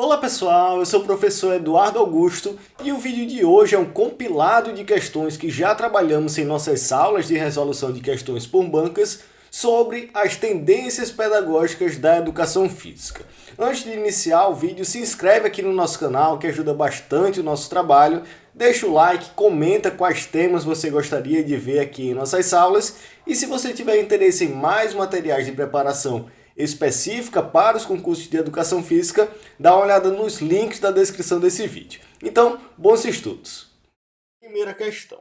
Olá pessoal, eu sou o professor Eduardo Augusto e o vídeo de hoje é um compilado de questões que já trabalhamos em nossas aulas de resolução de questões por bancas sobre as tendências pedagógicas da educação física. Antes de iniciar o vídeo, se inscreve aqui no nosso canal que ajuda bastante o nosso trabalho, deixa o like, comenta quais temas você gostaria de ver aqui em nossas aulas e se você tiver interesse em mais materiais de preparação específica para os concursos de educação física, dá uma olhada nos links da descrição desse vídeo. Então, bons estudos! Primeira questão.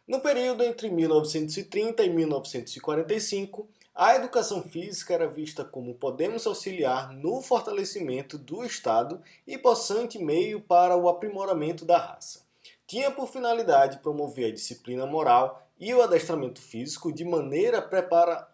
No período entre 1930 e 1945, a educação física era vista como podemos auxiliar no fortalecimento do Estado e possante meio para o aprimoramento da raça. Tinha por finalidade promover a disciplina moral e o adestramento físico de maneira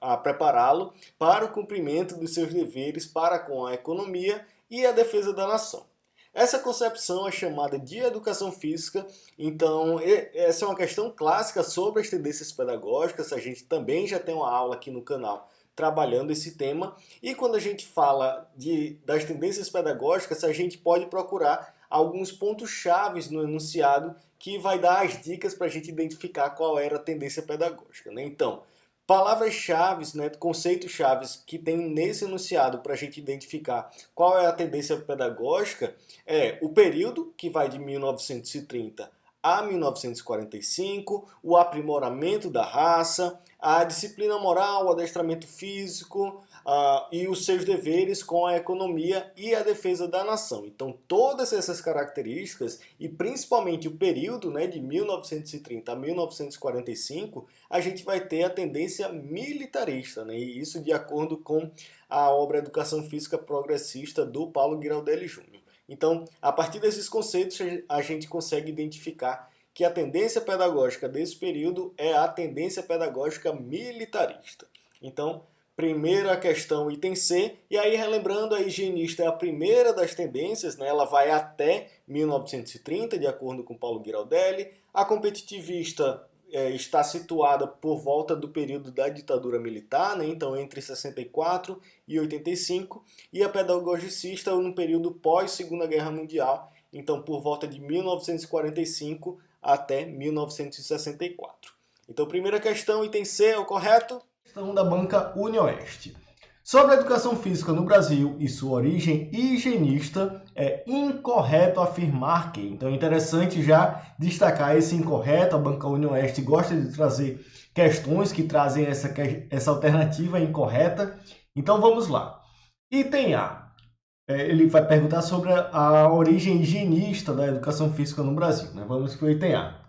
a prepará-lo para o cumprimento dos seus deveres para com a economia e a defesa da nação. Essa concepção é chamada de educação física, então essa é uma questão clássica sobre as tendências pedagógicas, a gente também já tem uma aula aqui no canal trabalhando esse tema, e quando a gente fala das tendências pedagógicas, a gente pode procurar alguns pontos chaves no enunciado que vai dar as dicas para a gente identificar qual era a tendência pedagógica, né? Então, palavras-chave, né, conceitos-chave que tem nesse enunciado para a gente identificar qual é a tendência pedagógica é o período, que vai de 1930 a 1945, o aprimoramento da raça, a disciplina moral, o adestramento físico e os seus deveres com a economia e a defesa da nação. Então, todas essas características, e principalmente o período, né, de 1930 a 1945, a gente vai ter a tendência militarista, né, e isso de acordo com a obra Educação Física Progressista do Paulo Giraldelli Júnior. Então, a partir desses conceitos, a gente consegue identificar que a tendência pedagógica desse período é a tendência pedagógica militarista. Então, primeira questão, item C, e aí relembrando, a higienista é a primeira das tendências, né? Ela vai até 1930, de acordo com Paulo Giraldelli. A competitivista está situada por volta do período da ditadura militar, né? Então entre 64 e 85, e a pedagogicista no período pós-Segunda Guerra Mundial, então por volta de 1945 até 1964. Então, primeira questão, item C é o correto? Questão da banca UniOeste. Sobre a educação física no Brasil e sua origem higienista, é incorreto afirmar que. Então é interessante já destacar esse incorreto. A banca UniOeste gosta de trazer questões que trazem essa alternativa incorreta. Então vamos lá. Item A. Ele vai perguntar sobre a origem higienista da educação física no Brasil, né? Vamos para o item A.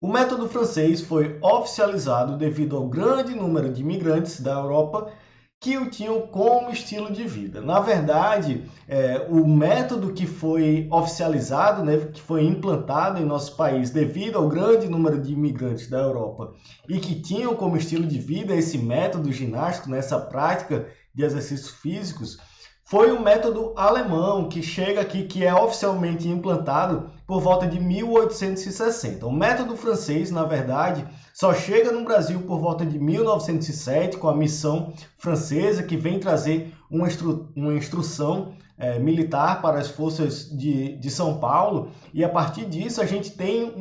O método francês foi oficializado devido ao grande número de imigrantes da Europa que o tinham como estilo de vida. Na verdade, o método que foi oficializado, né, que foi implantado em nosso país devido ao grande número de imigrantes da Europa e que tinham como estilo de vida esse método ginástico, nessa prática de exercícios físicos, foi o método alemão, que chega aqui, que é oficialmente implantado por volta de 1860. O método francês, na verdade, só chega no Brasil por volta de 1907, com a missão francesa, que vem trazer uma instrução militar para as forças de São Paulo, e a partir disso a gente tem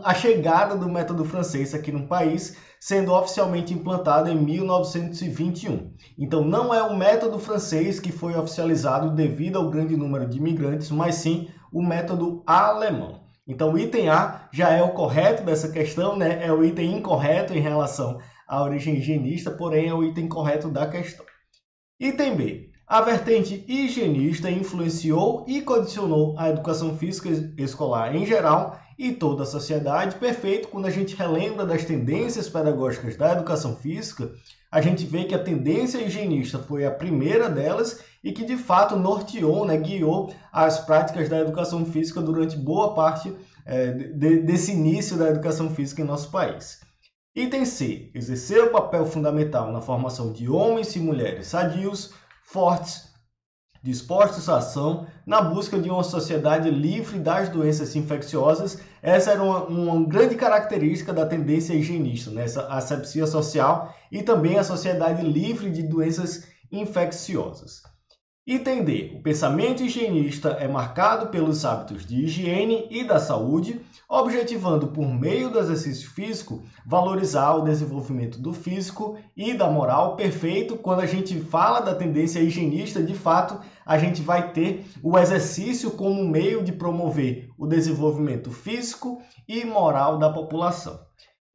a chegada do método francês aqui no país, sendo oficialmente implantado em 1921. Então não é o método francês que foi oficializado devido ao grande número de imigrantes, mas sim o método alemão. Então o item A já é o correto dessa questão, né? É o item incorreto em relação à origem higienista, porém é o item correto da questão. Item B. A vertente higienista influenciou e condicionou a educação física escolar em geral e toda a sociedade. Perfeito. Quando a gente relembra das tendências pedagógicas da educação física, a gente vê que a tendência higienista foi a primeira delas e que de fato norteou, né, guiou as práticas da educação física durante boa parte desse início da educação física em nosso país. Item C. Exerceu papel fundamental na formação de homens e mulheres sadios, fortes, dispostos à ação, na busca de uma sociedade livre das doenças infecciosas. Essa era uma grande característica da tendência higienista, né? Essa asepsia social e também a sociedade livre de doenças infecciosas. Item D. O pensamento higienista é marcado pelos hábitos de higiene e da saúde, objetivando, por meio do exercício físico, valorizar o desenvolvimento do físico e da moral perfeito. Quando a gente fala da tendência higienista, de fato, a gente vai ter o exercício como meio de promover o desenvolvimento físico e moral da população.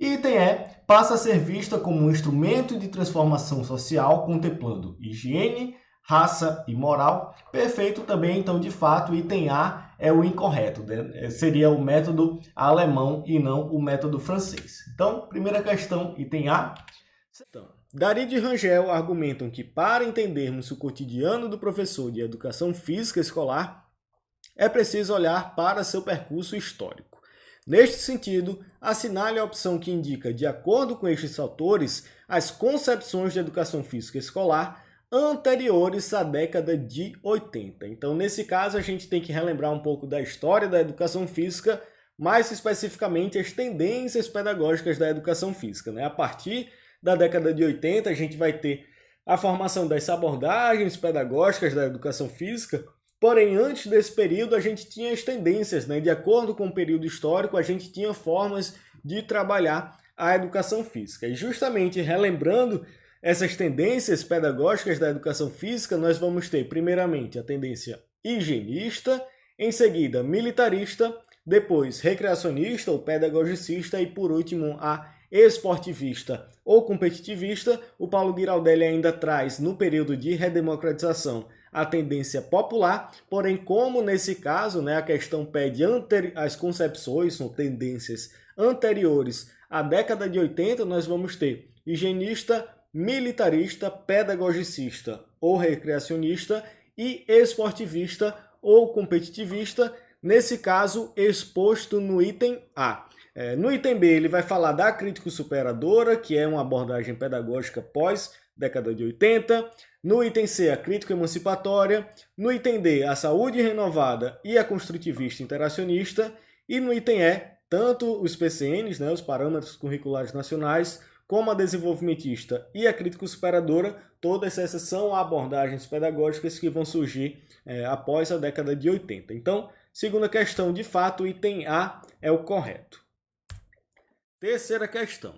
Item E. Passa a ser vista como um instrumento de transformação social, contemplando higiene, raça e moral. Perfeito também, então, de fato, o item A é o incorreto, né? Seria o método alemão e não o método francês. Então, primeira questão, item A. Então, Darid e Rangel argumentam que, para entendermos o cotidiano do professor de educação física escolar, é preciso olhar para seu percurso histórico. Neste sentido, assinale a opção que indica, de acordo com estes autores, as concepções de educação física escolar anteriores à década de 80. Então, nesse caso, a gente tem que relembrar um pouco da história da educação física, mais especificamente as tendências pedagógicas da educação física, né? A partir da década de 80, a gente vai ter a formação das abordagens pedagógicas da educação física, porém, antes desse período, a gente tinha as tendências, né? De acordo com o período histórico, a gente tinha formas de trabalhar a educação física. E justamente relembrando essas tendências pedagógicas da educação física, nós vamos ter, primeiramente, a tendência higienista, em seguida, militarista, depois recreacionista ou pedagogicista e, por último, a esportivista ou competitivista. O Paulo Giraldelli ainda traz, no período de redemocratização, a tendência popular, porém, como nesse caso, né, a questão pede as concepções, são tendências anteriores à década de 80, nós vamos ter higienista, militarista, pedagogicista ou recreacionista e esportivista ou competitivista, nesse caso exposto no item A. No item B ele vai falar da crítico-superadora, que é uma abordagem pedagógica pós-década de 80. No item C, a crítico-emancipatória. No item D, a saúde renovada e a construtivista interacionista. E no item E, tanto os PCNs, né, os Parâmetros Curriculares Nacionais, como a desenvolvimentista e a crítico-superadora, todas essas são abordagens pedagógicas que vão surgir após a década de 80. Então, segunda questão, de fato, o item A é o correto. Terceira questão.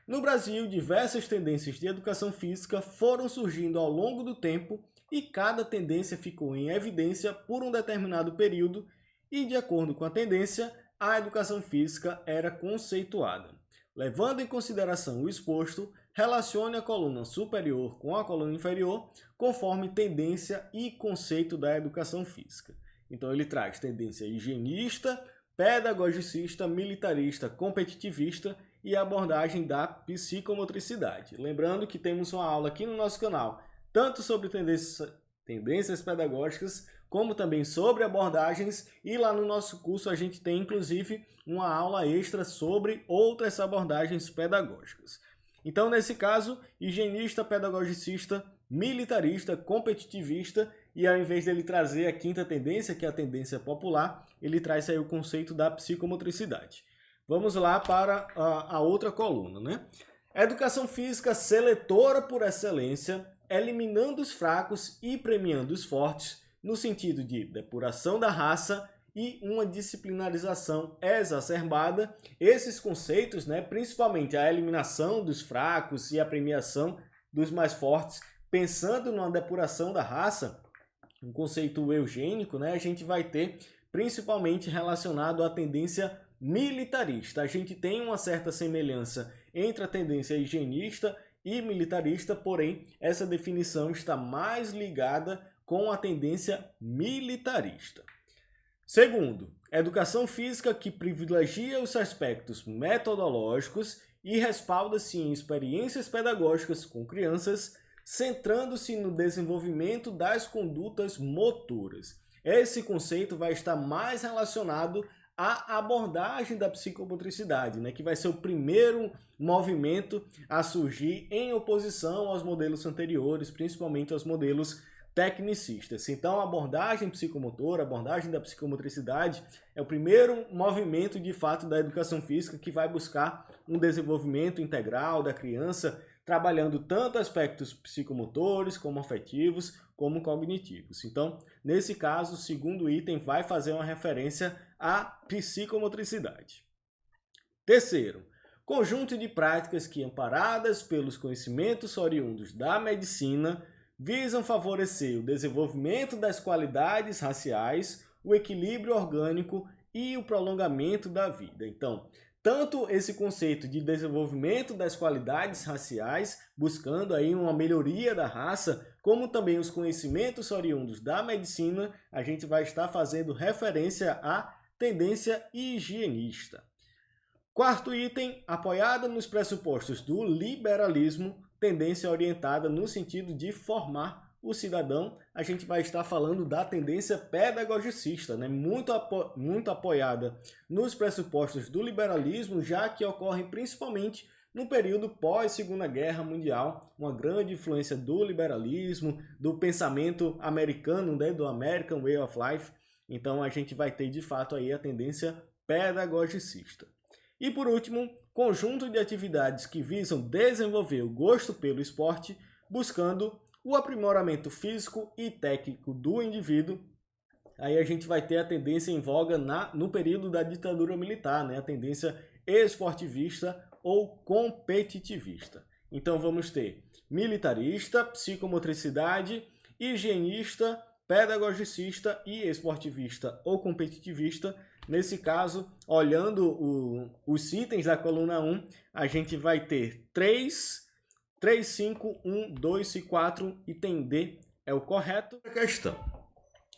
No Brasil, diversas tendências de educação física foram surgindo ao longo do tempo e cada tendência ficou em evidência por um determinado período e, de acordo com a tendência, a educação física era conceituada. Levando em consideração o exposto, relacione a coluna superior com a coluna inferior, conforme tendência e conceito da educação física. Então ele traz tendência higienista, pedagogicista, militarista, competitivista e abordagem da psicomotricidade. Lembrando que temos uma aula aqui no nosso canal, tanto sobre tendências pedagógicas, como também sobre abordagens, e lá no nosso curso a gente tem inclusive uma aula extra sobre outras abordagens pedagógicas. Então, nesse caso, higienista, pedagogicista, militarista, competitivista, e ao invés dele trazer a quinta tendência, que é a tendência popular, ele traz aí o conceito da psicomotricidade. Vamos lá para a outra coluna, né? Educação física seletora por excelência, eliminando os fracos e premiando os fortes, no sentido de depuração da raça e uma disciplinarização exacerbada. Esses conceitos, né, principalmente a eliminação dos fracos e a premiação dos mais fortes, pensando numa depuração da raça, um conceito eugênico, né, a gente vai ter principalmente relacionado à tendência militarista. A gente tem uma certa semelhança entre a tendência higienista e militarista, porém essa definição está mais ligada com a tendência militarista. Segundo, educação física que privilegia os aspectos metodológicos e respalda-se em experiências pedagógicas com crianças, centrando-se no desenvolvimento das condutas motoras. Esse conceito vai estar mais relacionado à abordagem da psicomotricidade, né, que vai ser o primeiro movimento a surgir em oposição aos modelos anteriores, principalmente aos modelos tecnicistas. Então, a abordagem psicomotora, a abordagem da psicomotricidade é o primeiro movimento, de fato, da educação física que vai buscar um desenvolvimento integral da criança, trabalhando tanto aspectos psicomotores, como afetivos, como cognitivos. Então, nesse caso, o segundo item vai fazer uma referência à psicomotricidade. Terceiro, conjunto de práticas que, amparadas pelos conhecimentos oriundos da medicina, visam favorecer o desenvolvimento das qualidades raciais, o equilíbrio orgânico e o prolongamento da vida. Então, tanto esse conceito de desenvolvimento das qualidades raciais, buscando aí uma melhoria da raça, como também os conhecimentos oriundos da medicina, a gente vai estar fazendo referência à tendência higienista. Quarto item, apoiada nos pressupostos do liberalismo, tendência orientada no sentido de formar o cidadão, a gente vai estar falando da tendência pedagogicista, né? muito apoiada nos pressupostos do liberalismo, já que ocorrem principalmente no período pós-Segunda Guerra Mundial, uma grande influência do liberalismo, do pensamento americano, né? Do American Way of Life. Então a gente vai ter de fato aí a tendência pedagogicista. E por último, conjunto de atividades que visam desenvolver o gosto pelo esporte, buscando o aprimoramento físico e técnico do indivíduo. Aí a gente vai ter a tendência em voga no período da ditadura militar, né? A tendência esportivista ou competitivista. Então vamos ter militarista, psicomotricidade, higienista, pedagogicista e esportivista ou competitivista. Nesse caso, olhando os itens da coluna 1, a gente vai ter 3, 5, 1, 2 e 4, item D é o correto. A questão.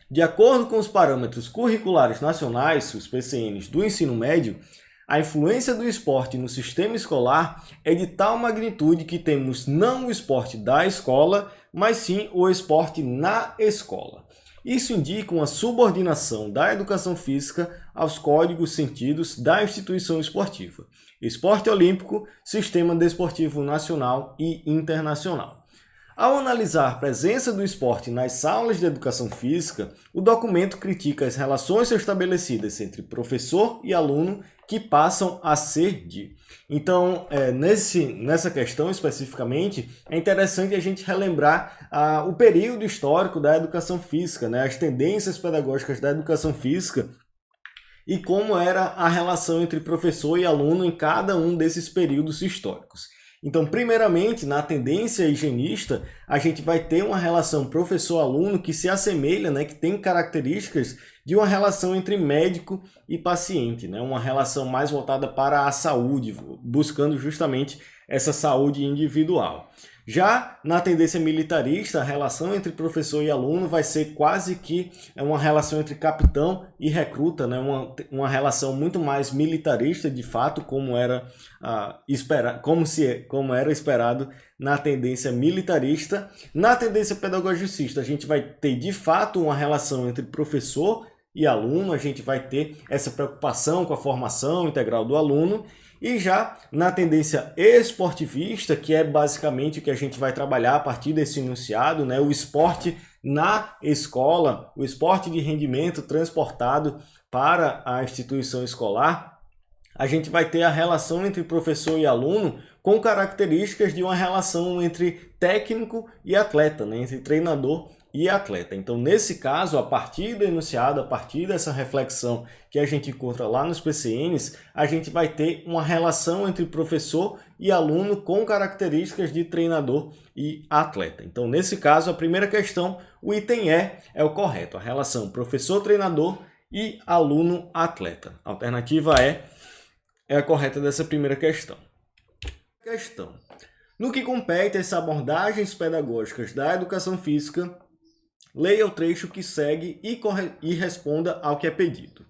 De acordo com os parâmetros curriculares nacionais, os PCNs do ensino médio, a influência do esporte no sistema escolar é de tal magnitude que temos não o esporte da escola, mas sim o esporte na escola. Isso indica uma subordinação da educação física aos códigos sentidos da instituição esportiva. Esporte olímpico, sistema desportivo nacional e internacional. Ao analisar a presença do esporte nas aulas de educação física, o documento critica as relações estabelecidas entre professor e aluno que passam a ser de. Então, nessa questão especificamente, é interessante a gente relembrar o período histórico da educação física, né? As tendências pedagógicas da educação física e como era a relação entre professor e aluno em cada um desses períodos históricos. Então, primeiramente, na tendência higienista, a gente vai ter uma relação professor-aluno que se assemelha, né, que tem características de uma relação entre médico e paciente, né, uma relação mais voltada para a saúde, buscando justamente essa saúde individual. Já na tendência militarista, a relação entre professor e aluno vai ser quase que uma relação entre capitão e recruta, né? Uma relação muito mais militarista, de fato, como era esperado na tendência militarista. Na tendência pedagogicista, a gente vai ter, de fato, uma relação entre professor e aluno, a gente vai ter essa preocupação com a formação integral do aluno. E já na tendência esportivista, que é basicamente o que a gente vai trabalhar a partir desse enunciado, né? O esporte na escola, o esporte de rendimento transportado para a instituição escolar, a gente vai ter a relação entre professor e aluno com características de uma relação entre técnico e atleta, né? Entre treinador e atleta. Então, nesse caso, a partir do enunciado, a partir dessa reflexão que a gente encontra lá nos PCNs, a gente vai ter uma relação entre professor e aluno com características de treinador e atleta. Então, nesse caso, a primeira questão, o item E é o correto, a relação professor-treinador e aluno-atleta. A alternativa é a correta dessa primeira questão. No que compete às abordagens pedagógicas da educação física, leia o trecho que segue e responda ao que é pedido.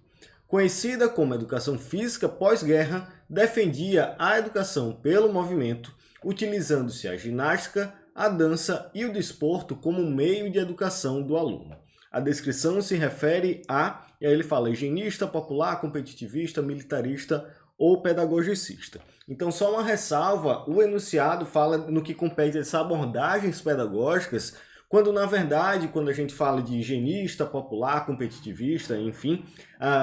Conhecida como educação física pós-guerra, defendia a educação pelo movimento, utilizando-se a ginástica, a dança e o desporto como meio de educação do aluno. A descrição se refere e aí ele fala higienista, popular, competitivista, militarista ou pedagogicista. Então, só uma ressalva, o enunciado fala no que compete às abordagens pedagógicas, quando na verdade, quando a gente fala de higienista, popular, competitivista, enfim,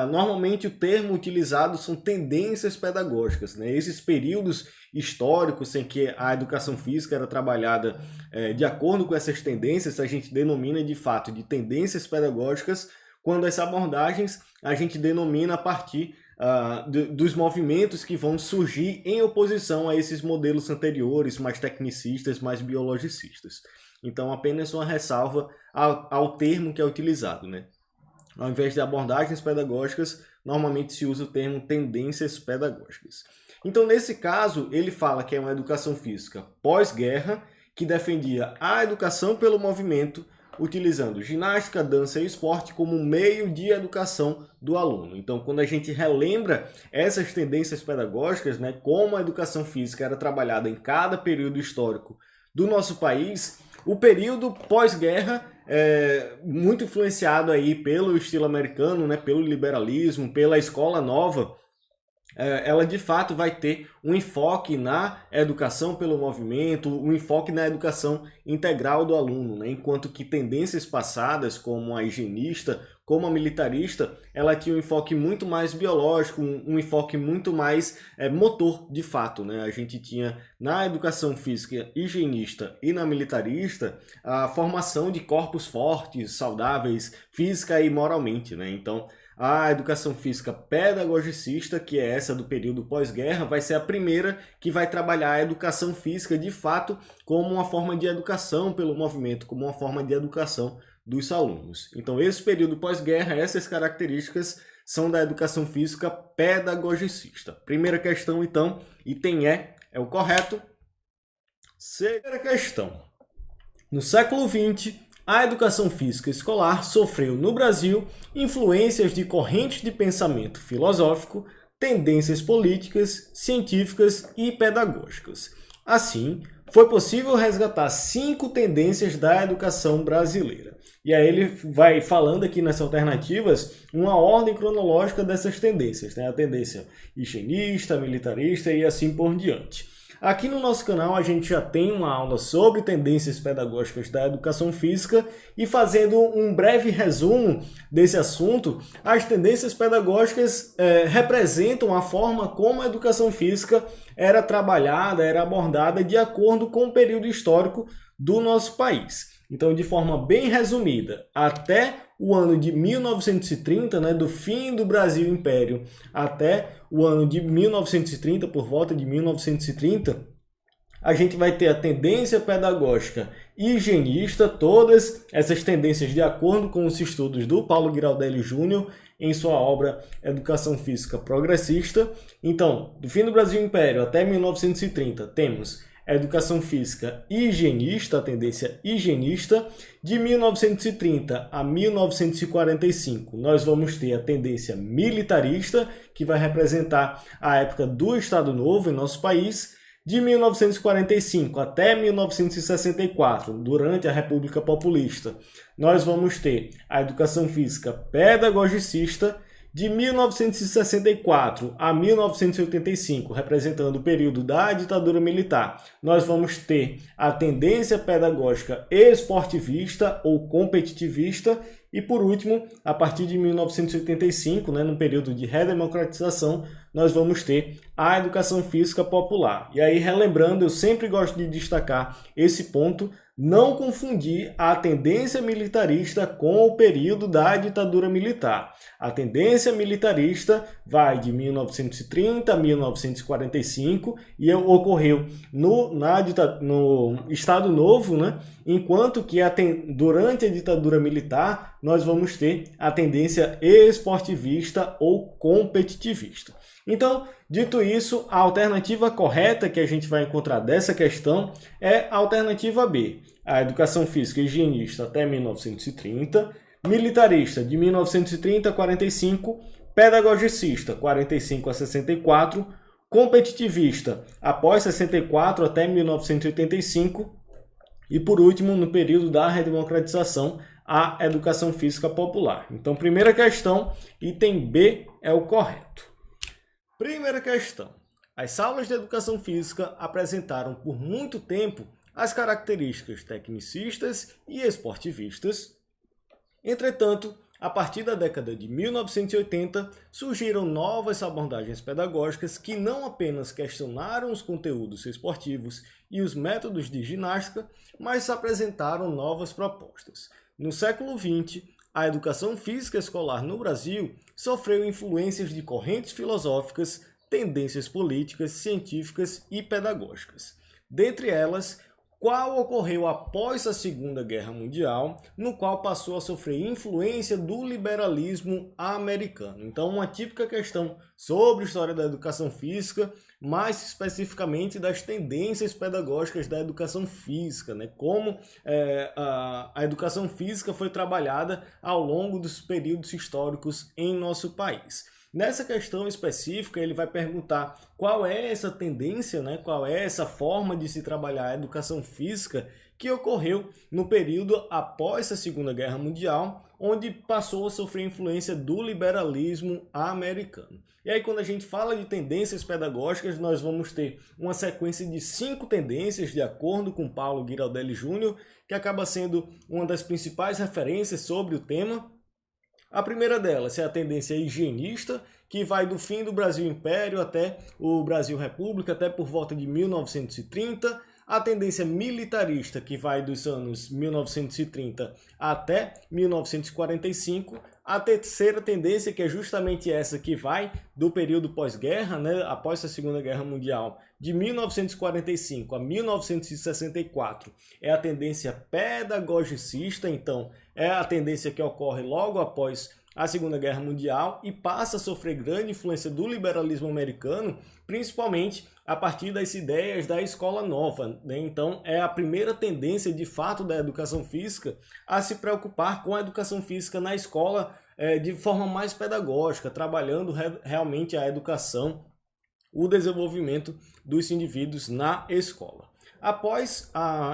normalmente o termo utilizado são tendências pedagógicas, né? Esses períodos históricos em que a educação física era trabalhada de acordo com essas tendências, a gente denomina de fato de tendências pedagógicas, quando as abordagens a gente denomina a partir dos movimentos que vão surgir em oposição a esses modelos anteriores, mais tecnicistas, mais biologicistas. Então, apenas uma ressalva ao termo que é utilizado, né? Ao invés de abordagens pedagógicas, normalmente se usa o termo tendências pedagógicas. Então, nesse caso, ele fala que é uma educação física pós-guerra, que defendia a educação pelo movimento, utilizando ginástica, dança e esporte como meio de educação do aluno. Então, quando a gente relembra essas tendências pedagógicas, né, como a educação física era trabalhada em cada período histórico do nosso país, o período pós-guerra muito influenciado aí pelo estilo americano, né, pelo liberalismo, pela escola nova, ela de fato vai ter um enfoque na educação pelo movimento, um enfoque na educação integral do aluno, né? Enquanto que tendências passadas, como a higienista, como a militarista, ela tinha um enfoque muito mais biológico, um enfoque muito mais motor de fato, né? A gente tinha na educação física higienista e na militarista a formação de corpos fortes, saudáveis, física e moralmente, né? Então, a educação física pedagogicista, que é essa do período pós-guerra, vai ser a primeira que vai trabalhar a educação física de fato como uma forma de educação pelo movimento, como uma forma de educação dos alunos. Então, esse período pós-guerra, essas características são da educação física pedagogicista. Primeira questão, então, item E é o correto. Segunda questão. No século XX, a educação física escolar sofreu no Brasil influências de correntes de pensamento filosófico, tendências políticas, científicas e pedagógicas. Assim, foi possível resgatar 5 tendências da educação brasileira. E aí ele vai falando aqui nas alternativas uma ordem cronológica dessas tendências, né? A tendência higienista, militarista e assim por diante. Aqui no nosso canal a gente já tem uma aula sobre tendências pedagógicas da educação física e fazendo um breve resumo desse assunto, as tendências pedagógicas representam a forma como a educação física era trabalhada, era abordada de acordo com o período histórico do nosso país. Então, de forma bem resumida, até o ano de 1930, né, do fim do Brasil Império até o ano de 1930, por volta de 1930, a gente vai ter a tendência pedagógica higienista, todas essas tendências de acordo com os estudos do Paulo Giraldelli Júnior em sua obra Educação Física Progressista. Então, do fim do Brasil Império até 1930, temos a educação física higienista, a tendência higienista. De 1930 a 1945, nós vamos ter a tendência militarista, que vai representar a época do Estado Novo em nosso país. De 1945 até 1964, durante a República Populista, nós vamos ter a educação física pedagogicista. De 1964 a 1985, representando o período da ditadura militar, nós vamos ter a tendência pedagógica esportivista ou competitivista. E, por último, a partir de 1985, no período de redemocratização, nós vamos ter a educação física popular. E aí, relembrando, eu sempre gosto de destacar esse ponto, não confundir a tendência militarista com o período da ditadura militar. A tendência militarista vai de 1930 a 1945 e ocorreu no Estado Novo, enquanto que durante a ditadura militar nós vamos ter a tendência esportivista ou competitivista. Então, dito isso, a alternativa correta que a gente vai encontrar dessa questão é a alternativa B. A educação física higienista até 1930, militarista de 1930 a 45, pedagogicista 45 a 64, competitivista após 64 até 1985 e, por último, no período da redemocratização, a educação física popular. Então, primeira questão, item B é o correto. Primeira questão. As aulas de educação física apresentaram por muito tempo as características tecnicistas e esportivistas. Entretanto, a partir da década de 1980, surgiram novas abordagens pedagógicas que não apenas questionaram os conteúdos esportivos e os métodos de ginástica, mas apresentaram novas propostas. No século XX, a educação física escolar no Brasil sofreu influências de correntes filosóficas, tendências políticas, científicas e pedagógicas. Dentre elas, qual ocorreu após a Segunda Guerra Mundial, no qual passou a sofrer influência do liberalismo americano. Então, uma típica questão sobre a história da educação física, mais especificamente das tendências pedagógicas da educação física, né? Como a educação física foi trabalhada ao longo dos períodos históricos em nosso país. Nessa questão específica, ele vai perguntar qual é essa tendência, né? Qual é essa forma de se trabalhar a educação física que ocorreu no período após a Segunda Guerra Mundial, onde passou a sofrer influência do liberalismo americano. E aí, quando a gente fala de tendências pedagógicas, nós vamos ter uma sequência de 5 tendências, de acordo com Paulo Giraldelli Jr., que acaba sendo uma das principais referências sobre o tema. A primeira delas é a tendência higienista, que vai do fim do Brasil Império até o Brasil República, até por volta de 1930. A tendência militarista, que vai dos anos 1930 até 1945. A terceira tendência, que é justamente essa que vai do período pós-guerra, né, após a Segunda Guerra Mundial, de 1945 a 1964, é a tendência pedagogicista. Então, é a tendência que ocorre logo após a Segunda Guerra Mundial e passa a sofrer grande influência do liberalismo americano, principalmente a partir das ideias da escola nova, né? Então, é a primeira tendência, de fato, da educação física a se preocupar com a educação física na escola de forma mais pedagógica, trabalhando realmente a educação, o desenvolvimento dos indivíduos na escola. Após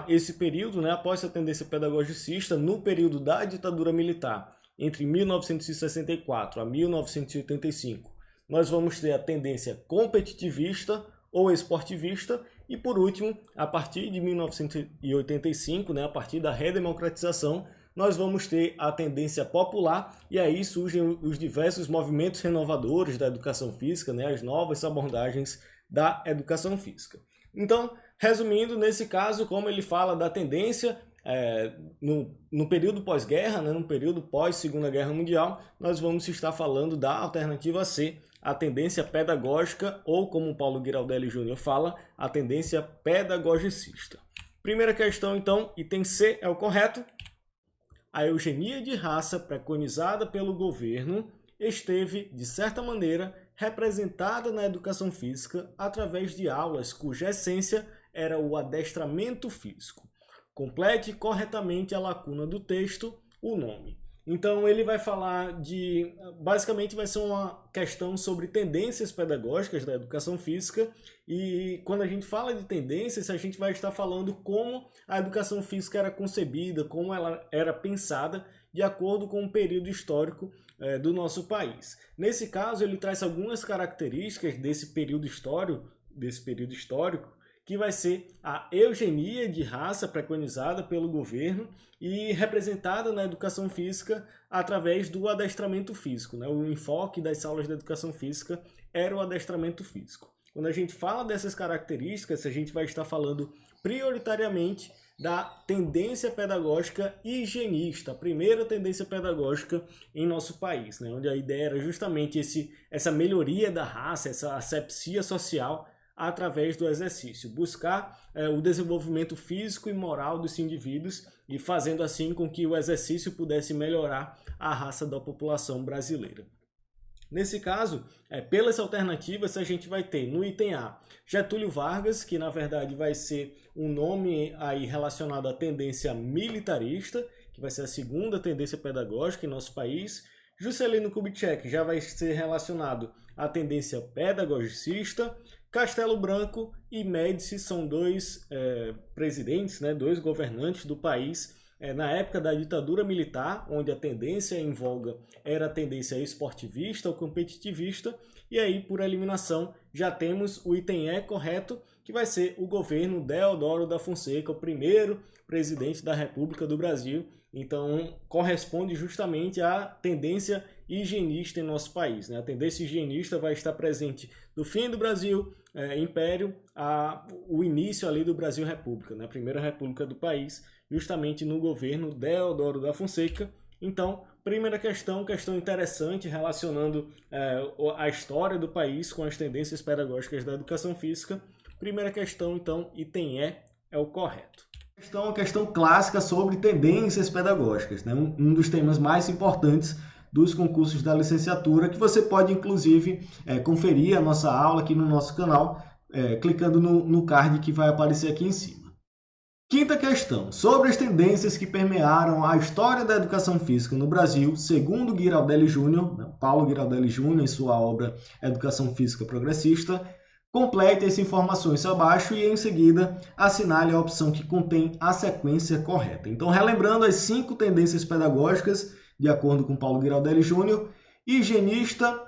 esse período, né, após a tendência pedagogicista, no período da ditadura militar, entre 1964 a 1985, nós vamos ter a tendência competitivista ou esportivista e, por último, a partir de 1985, né, a partir da redemocratização, nós vamos ter a tendência popular e aí surgem os diversos movimentos renovadores da educação física, né, as novas abordagens da educação física. Então, resumindo, nesse caso, como ele fala da tendência no período pós-guerra, né, no período pós-Segunda Guerra Mundial, nós vamos estar falando da alternativa C, a tendência pedagógica, ou como Paulo Giraldelli Jr. fala, a tendência pedagogicista. Primeira questão, então, item C é o correto. A eugenia de raça preconizada pelo governo esteve, de certa maneira, representada na educação física através de aulas cuja essência era o adestramento físico. Complete corretamente a lacuna do texto, o nome. Então ele vai falar de, basicamente vai ser uma questão sobre tendências pedagógicas da educação física, e quando a gente fala de tendências, a gente vai estar falando como a educação física era concebida, como ela era pensada de acordo com o período histórico do nosso país. Nesse caso, ele traz algumas características desse período histórico, que vai ser a eugenia de raça preconizada pelo governo e representada na educação física através do adestramento físico, né? O enfoque das aulas de educação física era o adestramento físico. Quando a gente fala dessas características, a gente vai estar falando prioritariamente da tendência pedagógica higienista, a primeira tendência pedagógica em nosso país, né? Onde a ideia era justamente essa melhoria da raça, essa asepsia social através do exercício, buscar o desenvolvimento físico e moral dos indivíduos e fazendo assim com que o exercício pudesse melhorar a raça da população brasileira. Nesse caso, pelas alternativas, a gente vai ter no item A, Getúlio Vargas, que na verdade vai ser um nome aí relacionado à tendência militarista, que vai ser a segunda tendência pedagógica em nosso país. Juscelino Kubitschek já vai ser relacionado à tendência pedagogicista. Castelo Branco e Médici são dois presidentes, né, dois governantes do país na época da ditadura militar, onde a tendência em voga era a tendência esportivista ou competitivista, e aí, por eliminação, já temos o item E correto, que vai ser o governo Deodoro da Fonseca, o primeiro presidente da República do Brasil. Então, corresponde justamente à tendência higienista em nosso país, né? A tendência higienista vai estar presente do fim do Brasil Império o início ali do Brasil República, né? A primeira república do país, justamente no governo Deodoro da Fonseca. Então, primeira questão interessante relacionando a história do país com as tendências pedagógicas da educação física. Primeira questão, então, item E é o correto. Uma questão clássica sobre tendências pedagógicas, né? Um dos temas mais importantes dos concursos da licenciatura, que você pode, inclusive, conferir a nossa aula aqui no nosso canal, clicando no card que vai aparecer aqui em cima. Quinta questão, sobre as tendências que permearam a história da educação física no Brasil, segundo Giraldelli Júnior, né? Paulo Giraldelli Júnior, em sua obra Educação Física Progressista. Complete as informações abaixo e, em seguida, assinale a opção que contém a sequência correta. Então, relembrando as 5 tendências pedagógicas, de acordo com Paulo Giraldelli Júnior: higienista,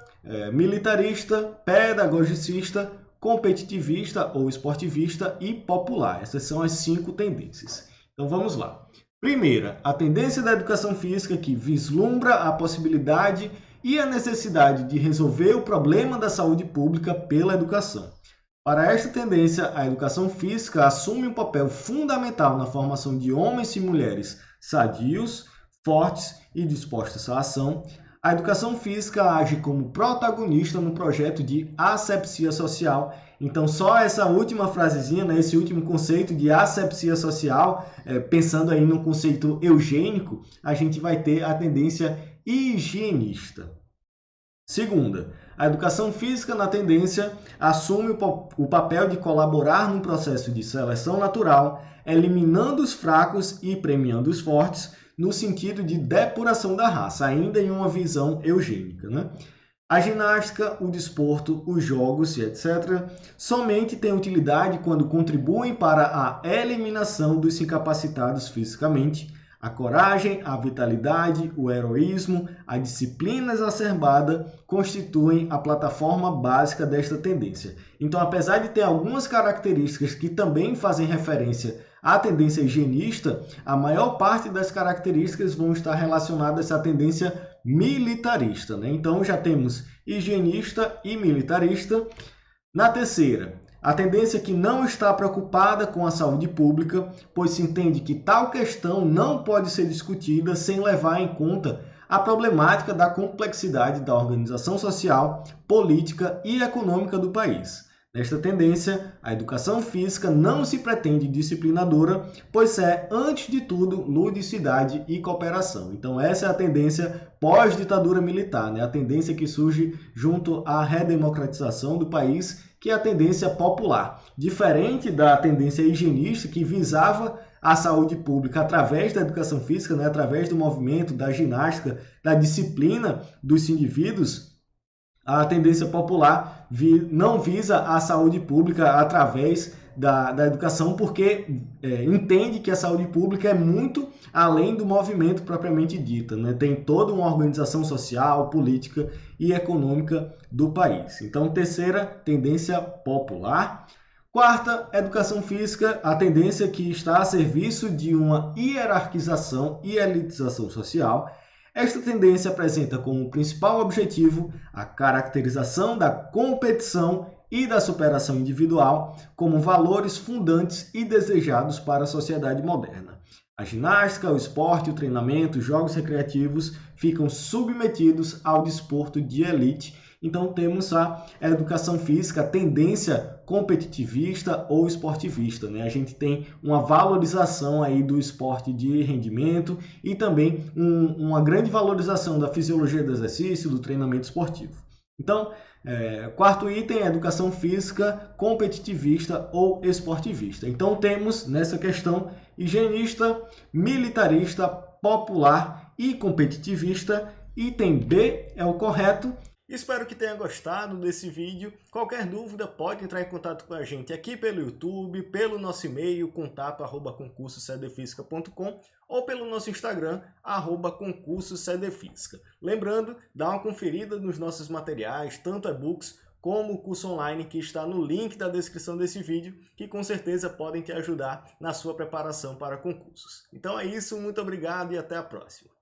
militarista, pedagogicista, competitivista ou esportivista e popular. Essas são as 5 tendências. Então, vamos lá. Primeira, a tendência da educação física que vislumbra a possibilidade e a necessidade de resolver o problema da saúde pública pela educação. Para esta tendência, a educação física assume um papel fundamental na formação de homens e mulheres sadios, fortes e dispostos à ação. A educação física age como protagonista no projeto de asepsia social. Então, só essa última frasezinha, né, esse último conceito de asepsia social, pensando aí no conceito eugênico, a gente vai ter a tendência higienista. Segunda, a educação física na tendência assume o papel de colaborar num processo de seleção natural, eliminando os fracos e premiando os fortes, no sentido de depuração da raça, ainda em uma visão eugênica, né? A ginástica, o desporto, os jogos e etc. somente têm utilidade quando contribuem para a eliminação dos incapacitados fisicamente. A coragem, a vitalidade, o heroísmo, a disciplina exacerbada constituem a plataforma básica desta tendência. Então, apesar de ter algumas características que também fazem referência à tendência higienista, a maior parte das características vão estar relacionadas à tendência militarista, né? Então, já temos higienista e militarista. Na terceira, a tendência que não está preocupada com a saúde pública, pois se entende que tal questão não pode ser discutida sem levar em conta a problemática da complexidade da organização social, política e econômica do país. Nesta tendência, a educação física não se pretende disciplinadora, pois é, antes de tudo, ludicidade e cooperação. Então, essa é a tendência pós-ditadura militar, né? A tendência que surge junto à redemocratização do país, que é a tendência popular. Diferente da tendência higienista, que visava a saúde pública através da educação física, né? Através do movimento, da ginástica, da disciplina dos indivíduos, a tendência popular não visa a saúde pública através da educação, porque entende que a saúde pública é muito além do movimento propriamente dito, né? Tem toda uma organização social, política e econômica do país. Então, terceira, tendência popular. Quarta, educação física, a tendência que está a serviço de uma hierarquização e elitização social. Esta tendência apresenta como principal objetivo a caracterização da competição e da superação individual como valores fundantes e desejados para a sociedade moderna. A ginástica, o esporte, o treinamento, os jogos recreativos ficam submetidos ao desporto de elite. Então temos a educação física, a tendência competitivista ou esportivista, né? A gente tem uma valorização aí do esporte de rendimento e também uma grande valorização da fisiologia do exercício, do treinamento esportivo. Então, quarto item é educação física competitivista ou esportivista. Então temos nessa questão higienista, militarista, popular e competitivista. Item B é o correto. Espero que tenha gostado desse vídeo. Qualquer dúvida pode entrar em contato com a gente aqui pelo YouTube, pelo nosso e-mail contato@concursocedefísica.com ou pelo nosso Instagram @concursocedefísica. Lembrando, dá uma conferida nos nossos materiais, tanto e-books como o curso online que está no link da descrição desse vídeo, que com certeza podem te ajudar na sua preparação para concursos. Então é isso, muito obrigado e até a próxima.